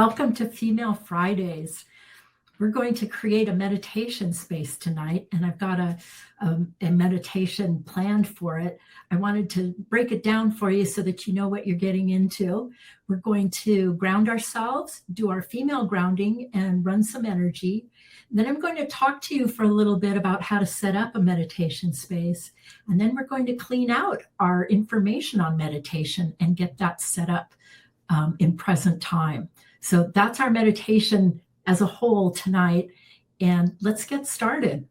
Welcome to Female Fridays. We're going to create a meditation space tonight, and I've got a meditation planned for it. I wanted to break it down for you so that you know what you're getting into. We're going to ground ourselves, do our female grounding, and run some energy. Then I'm going to talk to you for a little bit about how to set up a meditation space. And then we're going to clean out our information on meditation and get that set up in present time. So that's our meditation as a whole tonight. And let's get started.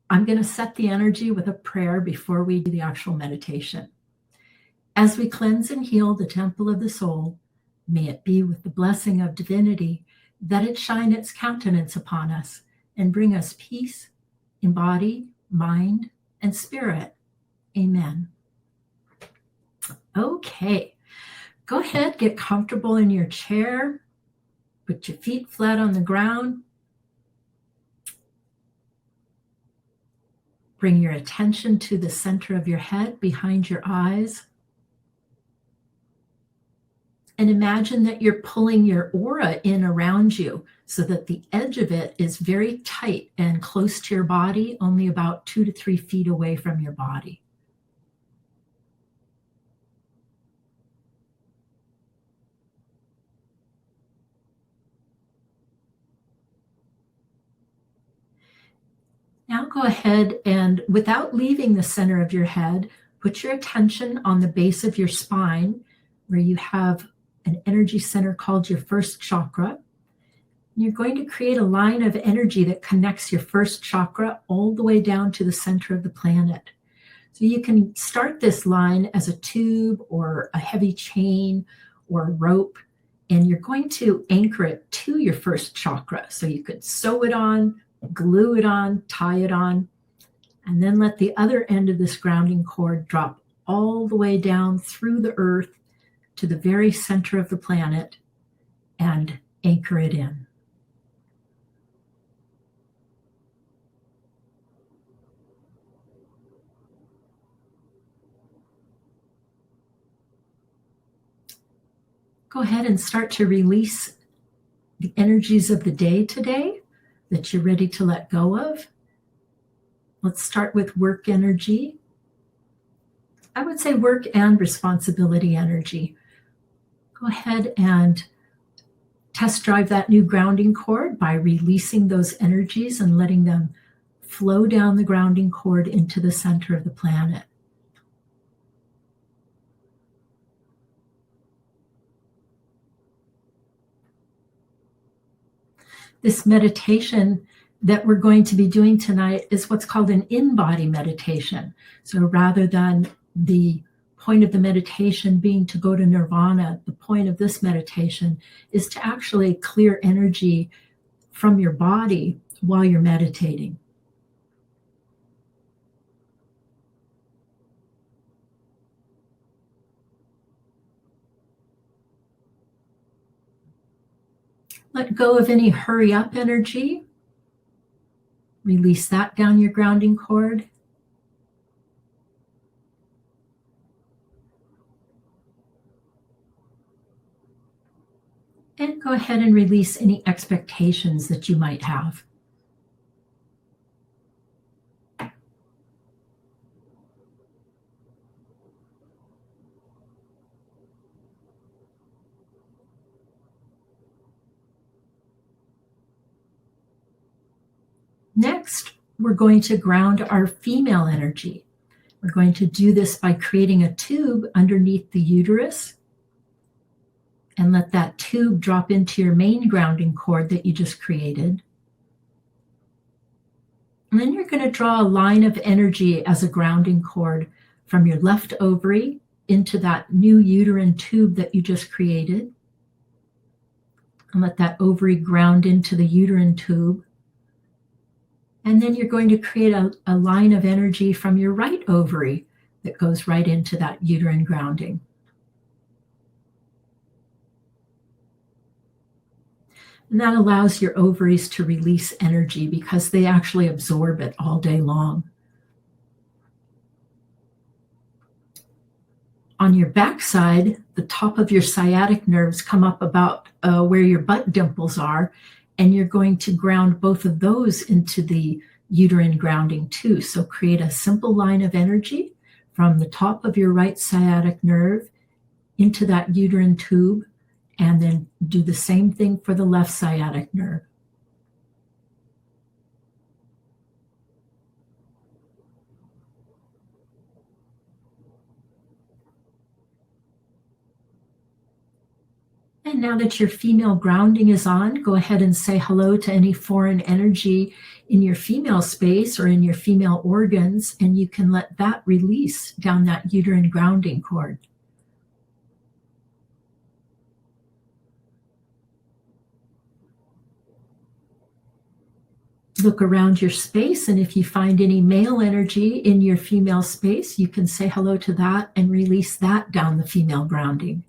I'm going to set the energy with a prayer before we do the actual meditation. As we cleanse and heal the temple of the soul, may it be with the blessing of divinity that it shine its countenance upon us and bring us peace in body, mind, and spirit. Amen. Okay. Go ahead, get comfortable in your chair. Put your feet flat on the ground. Bring your attention to the center of your head, behind your eyes. And imagine that you're pulling your aura in around you so that the edge of it is very tight and close to your body, only about 2 to 3 feet away from your body. Now go ahead and, without leaving the center of your head, put your attention on the base of your spine where you have an energy center called your first chakra. You're going to create a line of energy that connects your first chakra all the way down to the center of the planet. So you can start this line as a tube or a heavy chain or a rope, and you're going to anchor it to your first chakra. So you could sew it on, glue it on, tie it on, and then let the other end of this grounding cord drop all the way down through the earth to the very center of the planet and anchor it in. Go ahead and start to release the energies of the day today that you're ready to let go of. Let's start with work energy. I would say work and responsibility energy. Go ahead and test drive that new grounding cord by releasing those energies and letting them flow down the grounding cord into the center of the planet. This meditation that we're going to be doing tonight is what's called an in-body meditation. So rather than the point of the meditation being to go to nirvana, the point of this meditation is to actually clear energy from your body while you're meditating. Let go of any hurry up energy. Release that down your grounding cord. And go ahead and release any expectations that you might have. Next, we're going to ground our female energy. We're going to do this by creating a tube underneath the uterus and let that tube drop into your main grounding cord that you just created. And then you're going to draw a line of energy as a grounding cord from your left ovary into that new uterine tube that you just created. And let that ovary ground into the uterine tube. And then you're going to create a line of energy from your right ovary that goes right into that uterine grounding. And that allows your ovaries to release energy because they actually absorb it all day long. On your backside, the top of your sciatic nerves come up about where your butt dimples are, and you're going to ground both of those into the uterine grounding too. So create a simple line of energy from the top of your right sciatic nerve into that uterine tube, and then do the same thing for the left sciatic nerve. And now that your female grounding is on, go ahead and say hello to any foreign energy in your female space or in your female organs, and you can let that release down that uterine grounding cord. Look around your space, and if you find any male energy in your female space, you can say hello to that and release that down the female grounding.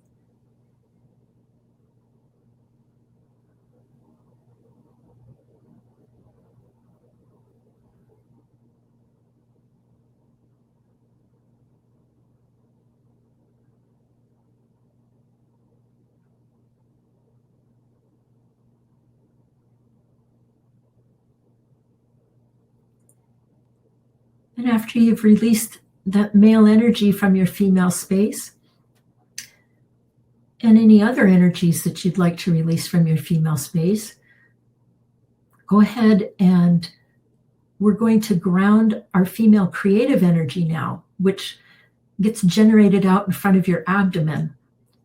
And after you've released that male energy from your female space, and any other energies that you'd like to release from your female space, go ahead and we're going to ground our female creative energy now, which gets generated out in front of your abdomen.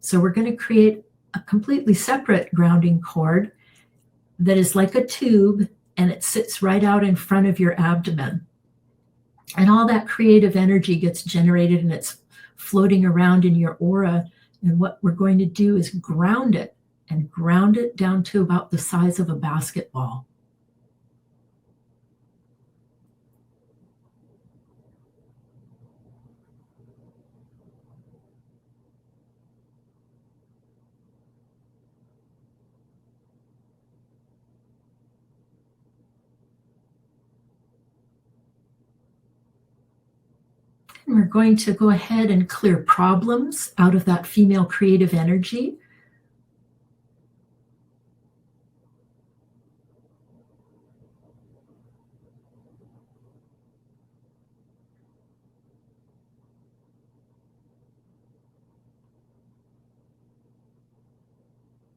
So we're going to create a completely separate grounding cord that is like a tube, and it sits right out in front of your abdomen. And all that creative energy gets generated, and it's floating around in your aura. And what we're going to do is ground it, and ground it down to about the size of a basketball. And we're going to go ahead and clear problems out of that female creative energy.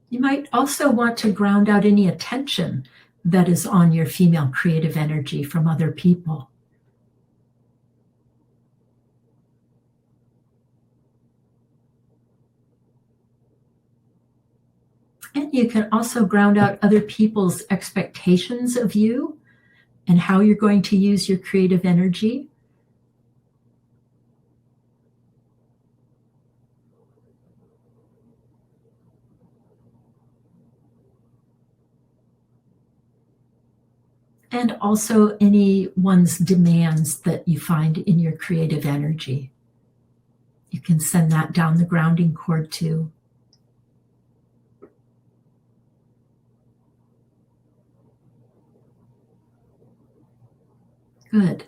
You might also want to ground out any attention that is on your female creative energy from other people. And you can also ground out other people's expectations of you and how you're going to use your creative energy. And also anyone's demands that you find in your creative energy. You can send that down the grounding cord too. Good.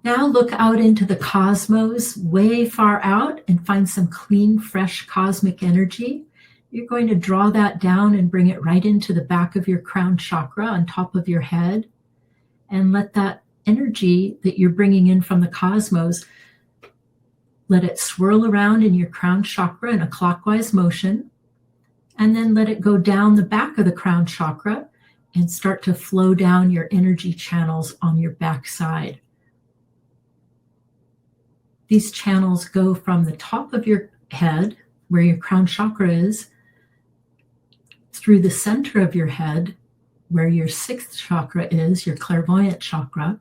Now look out into the cosmos, way far out, and find some clean, fresh cosmic energy. You're going to draw that down and bring it right into the back of your crown chakra on top of your head. And let that energy that you're bringing in from the cosmos, let it swirl around in your crown chakra in a clockwise motion. And then let it go down the back of the crown chakra and start to flow down your energy channels on your backside. These channels go from the top of your head, where your crown chakra is, through the center of your head, where your sixth chakra is, your clairvoyant chakra.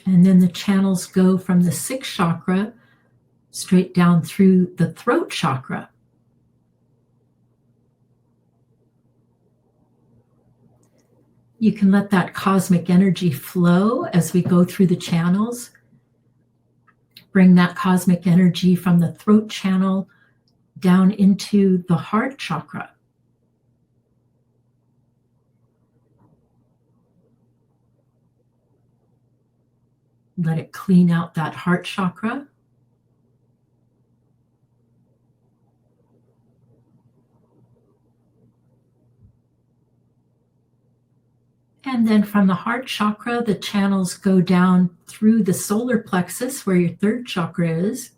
And then the channels go from the sixth chakra straight down through the throat chakra. You can let that cosmic energy flow as we go through the channels. Bring that cosmic energy from the throat channel down into the heart chakra. Let it clean out that heart chakra. And then from the heart chakra, the channels go down through the solar plexus where your third chakra is.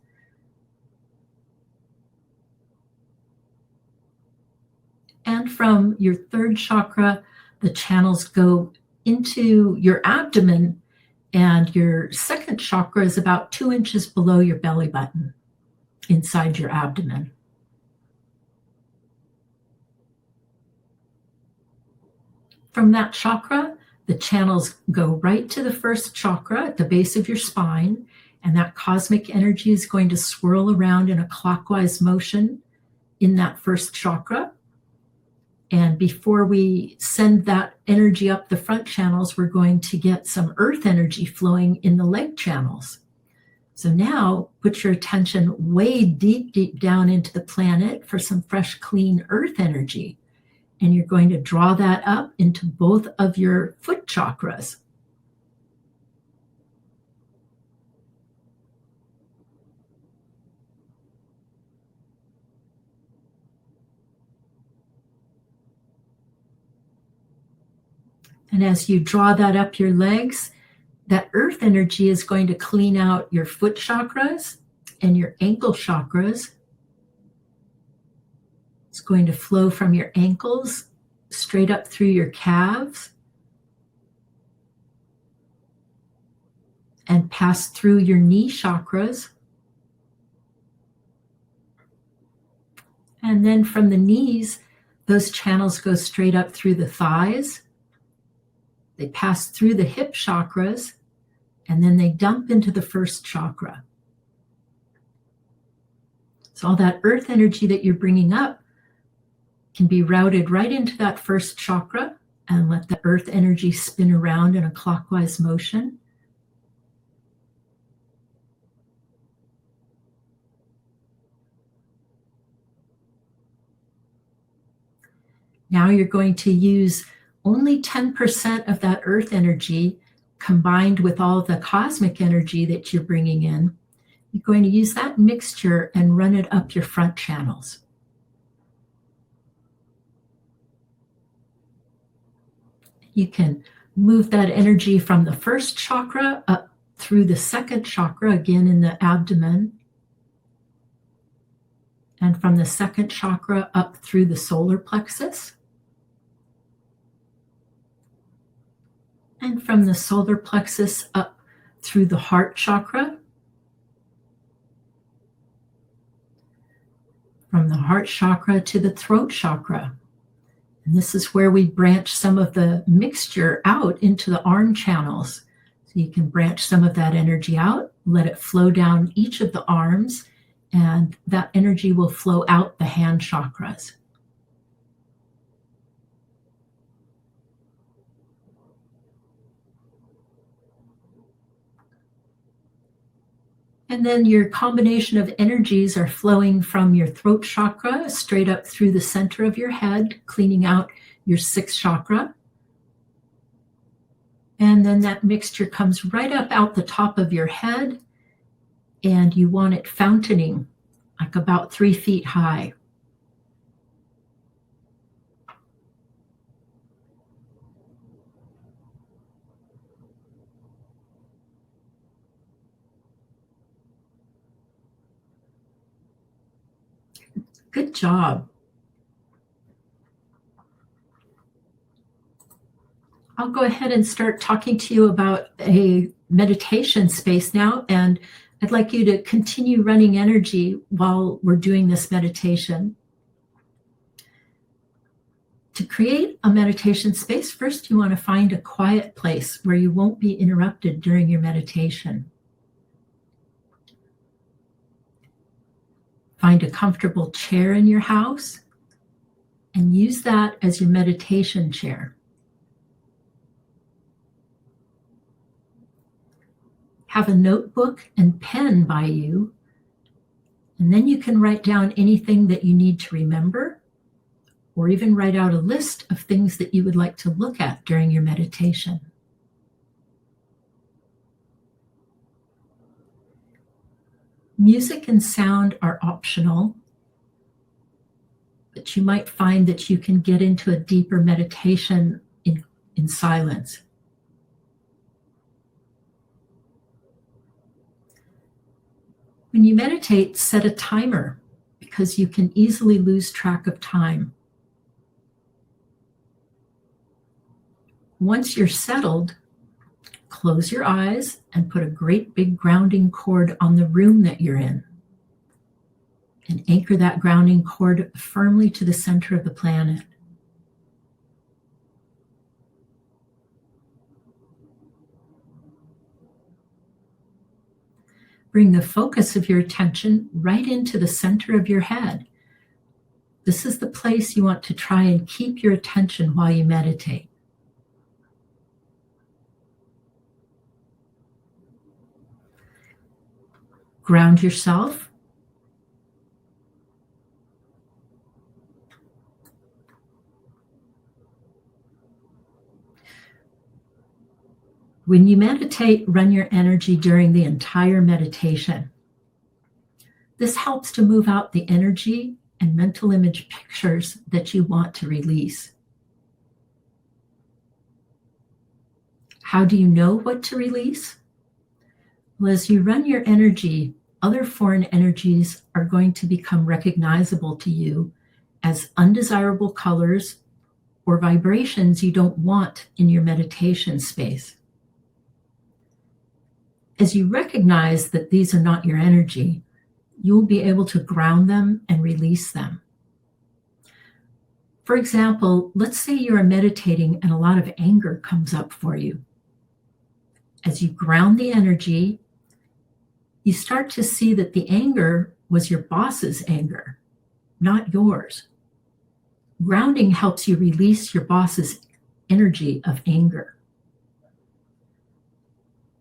And from your third chakra, the channels go into your abdomen, and your second chakra is about 2 inches below your belly button, inside your abdomen. From that chakra, the channels go right to the first chakra at the base of your spine, and that cosmic energy is going to swirl around in a clockwise motion in that first chakra. And before we send that energy up the front channels, we're going to get some earth energy flowing in the leg channels. So now put your attention way deep, deep down into the planet for some fresh, clean earth energy. And you're going to draw that up into both of your foot chakras. And as you draw that up your legs, that earth energy is going to clean out your foot chakras and your ankle chakras. It's going to flow from your ankles straight up through your calves and pass through your knee chakras. And then from the knees, those channels go straight up through the thighs. They pass through the hip chakras, and then they dump into the first chakra. So all that earth energy that you're bringing up can be routed right into that first chakra, and let the earth energy spin around in a clockwise motion. Now you're going to use only 10% of that earth energy combined with all the cosmic energy that you're bringing in. You're going to use that mixture and run it up your front channels. You can move that energy from the first chakra up through the second chakra, again in the abdomen, and from the second chakra up through the solar plexus, and from the solar plexus up through the heart chakra, from the heart chakra to the throat chakra. And this is where we branch some of the mixture out into the arm channels. So you can branch some of that energy out, let it flow down each of the arms, and that energy will flow out the hand chakras. And then your combination of energies are flowing from your throat chakra straight up through the center of your head, cleaning out your sixth chakra. And then that mixture comes right up out the top of your head, and you want it fountaining, like about 3 feet high. Good job. I'll go ahead and start talking to you about a meditation space now, and I'd like you to continue running energy while we're doing this meditation. To create a meditation space, first you want to find a quiet place where you won't be interrupted during your meditation. Find a comfortable chair in your house and use that as your meditation chair. Have a notebook and pen by you, and then you can write down anything that you need to remember, or even write out a list of things that you would like to look at during your meditation. Music and sound are optional, but you might find that you can get into a deeper meditation in silence. When you meditate, set a timer because you can easily lose track of time. Once you're settled, close your eyes and put a great big grounding cord on the room that you're in. And anchor that grounding cord firmly to the center of the planet. Bring the focus of your attention right into the center of your head. This is the place you want to try and keep your attention while you meditate. Ground yourself. When you meditate, run your energy during the entire meditation. This helps to move out the energy and mental image pictures that you want to release. How do you know what to release? Well, as you run your energy, other foreign energies are going to become recognizable to you as undesirable colors or vibrations you don't want in your meditation space. As you recognize that these are not your energy, you'll be able to ground them and release them. For example, let's say you are meditating and a lot of anger comes up for you. As you ground the energy, you start to see that the anger was your boss's anger, not yours. Grounding helps you release your boss's energy of anger.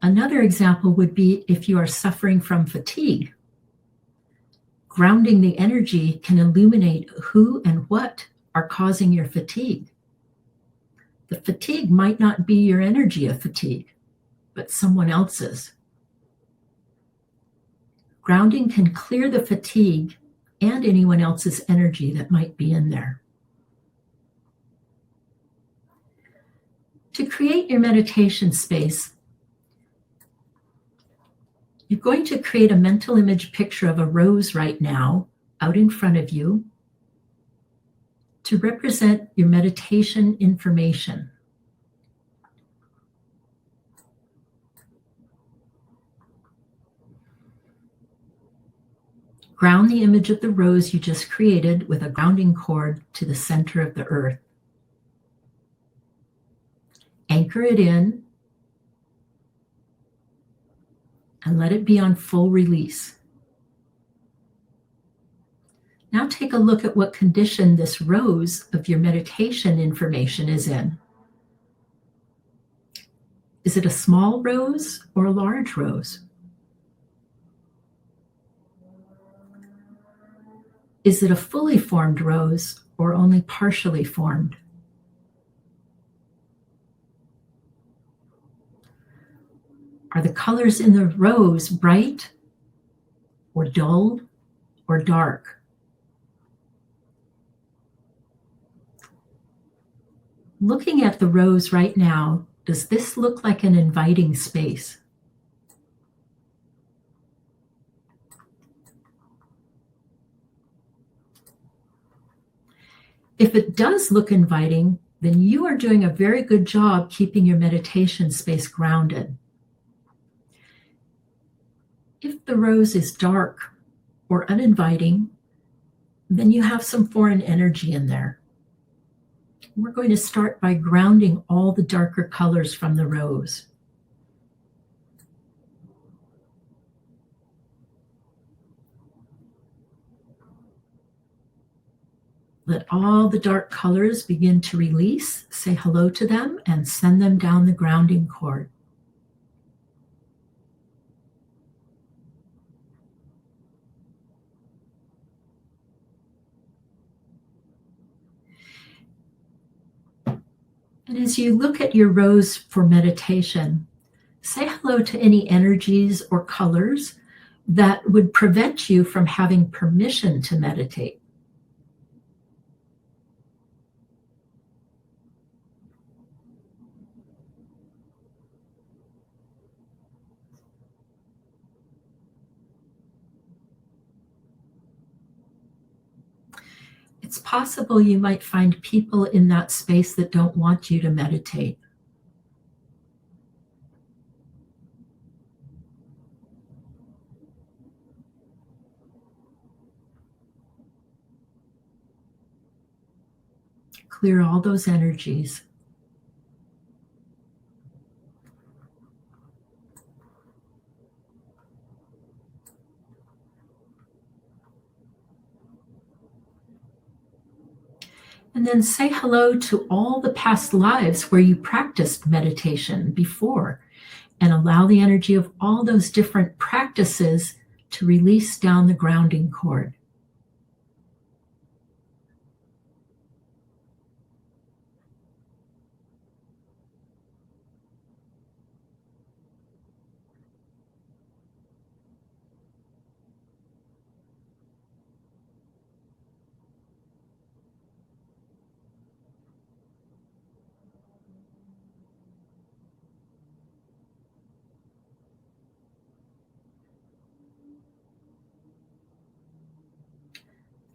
Another example would be if you are suffering from fatigue. Grounding the energy can illuminate who and what are causing your fatigue. The fatigue might not be your energy of fatigue, but someone else's. Grounding can clear the fatigue and anyone else's energy that might be in there. To create your meditation space, you're going to create a mental image picture of a rose right now out in front of you to represent your meditation information. Ground the image of the rose you just created with a grounding cord to the center of the earth. Anchor it in and let it be on full release. Now take a look at what condition this rose of your meditation information is in. Is it a small rose or a large rose? Is it a fully formed rose or only partially formed? Are the colors in the rose bright or dull or dark? Looking at the rose right now, does this look like an inviting space? If it does look inviting, then you are doing a very good job keeping your meditation space grounded. If the rose is dark or uninviting, then you have some foreign energy in there. We're going to start by grounding all the darker colors from the rose. Let all the dark colors begin to release, say hello to them, and send them down the grounding cord. And as you look at your rose for meditation, say hello to any energies or colors that would prevent you from having permission to meditate. It's possible you might find people in that space that don't want you to meditate. Clear all those energies. And then say hello to all the past lives where you practiced meditation before, and allow the energy of all those different practices to release down the grounding cord.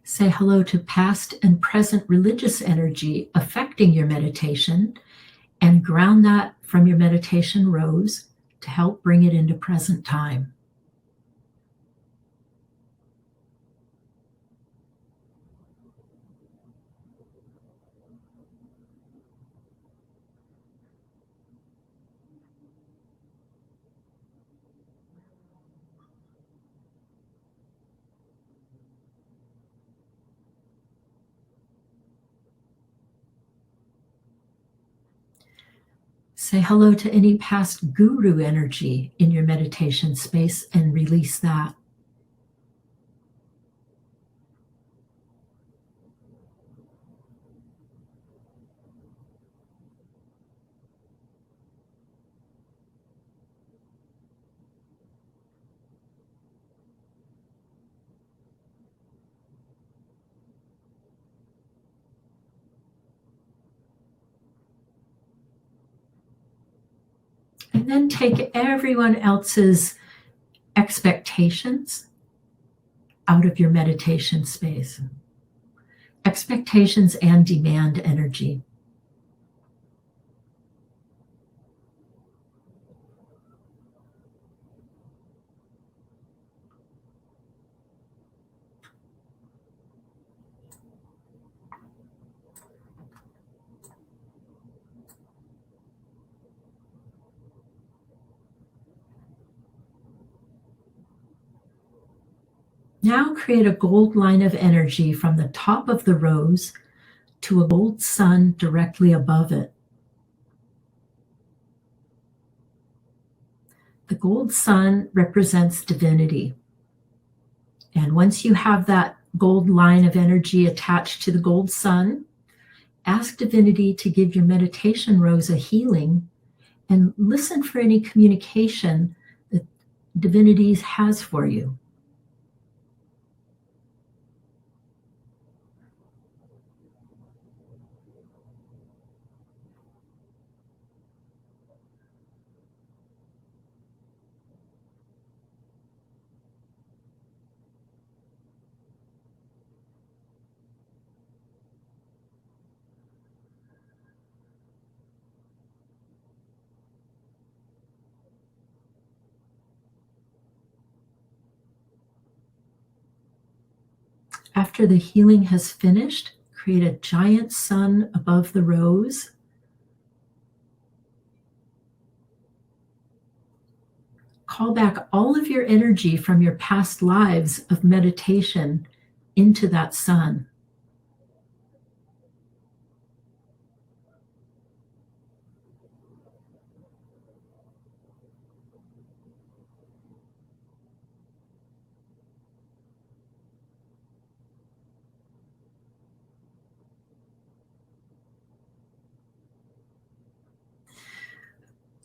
Say hello to past and present religious energy affecting your meditation, and ground that from your meditation rose to help bring it into present time. Say hello to any past guru energy in your meditation space and release that. And then take everyone else's expectations out of your meditation space. Expectations and demand energy. Now create a gold line of energy from the top of the rose to a gold sun directly above it. The gold sun represents divinity. And once you have that gold line of energy attached to the gold sun, ask divinity to give your meditation rose a healing, and listen for any communication that divinity has for you. After the healing has finished, create a giant sun above the rose. Call back all of your energy from your past lives of meditation into that sun.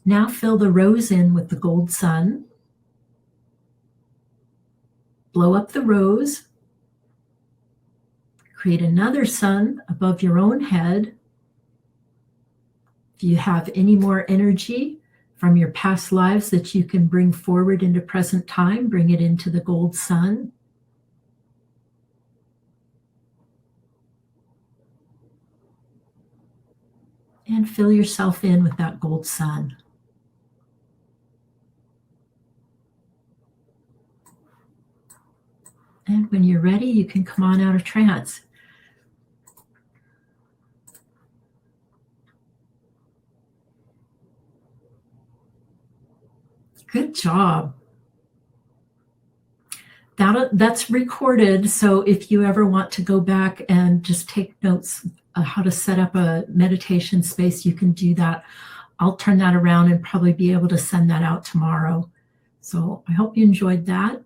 Now fill the rose in with the gold sun. blow up the rose. Create another sun above your own head. If you have any more energy from your past lives that you can bring forward into present time, bring it into the gold sun. And fill yourself in with that gold sun. And when you're ready, you can come on out of trance. Good job. That's recorded, so if you ever want to go back and just take notes how to set up a meditation space, you can do that. I'll turn that around and probably be able to send that out tomorrow. So I hope you enjoyed that.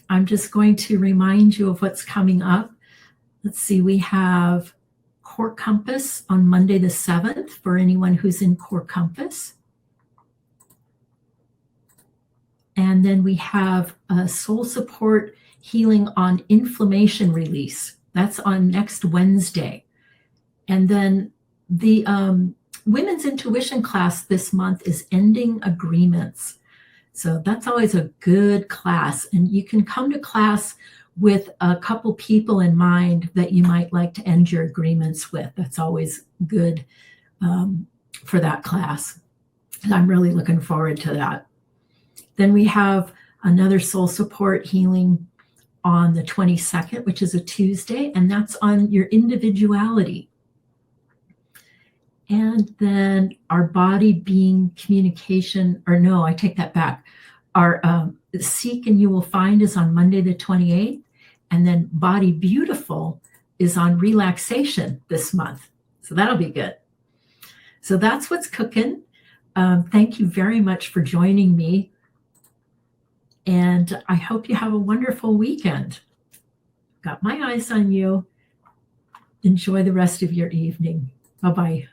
I'm just going to remind you of what's coming up. Let's see, we have Core Compass on Monday the 7th for anyone who's in Core Compass. And then we have a soul support healing on inflammation release. That's on next Wednesday. And then the women's intuition class this month is ending agreements. So that's always a good class. And you can come to class with a couple people in mind that you might like to end your agreements with. That's always good for that class. And I'm really looking forward to that. Then we have another soul support healing on the 22nd, which is a Tuesday, and that's on your individuality. And then our body being communication, or no, I take that back. Our Seek and You Will Find is on Monday the 28th, and then Body Beautiful is on relaxation this month. So that'll be good. So that's what's cooking. Thank you very much for joining me. And I hope you have a wonderful weekend. Got my eyes on you. Enjoy the rest of your evening. Bye-bye.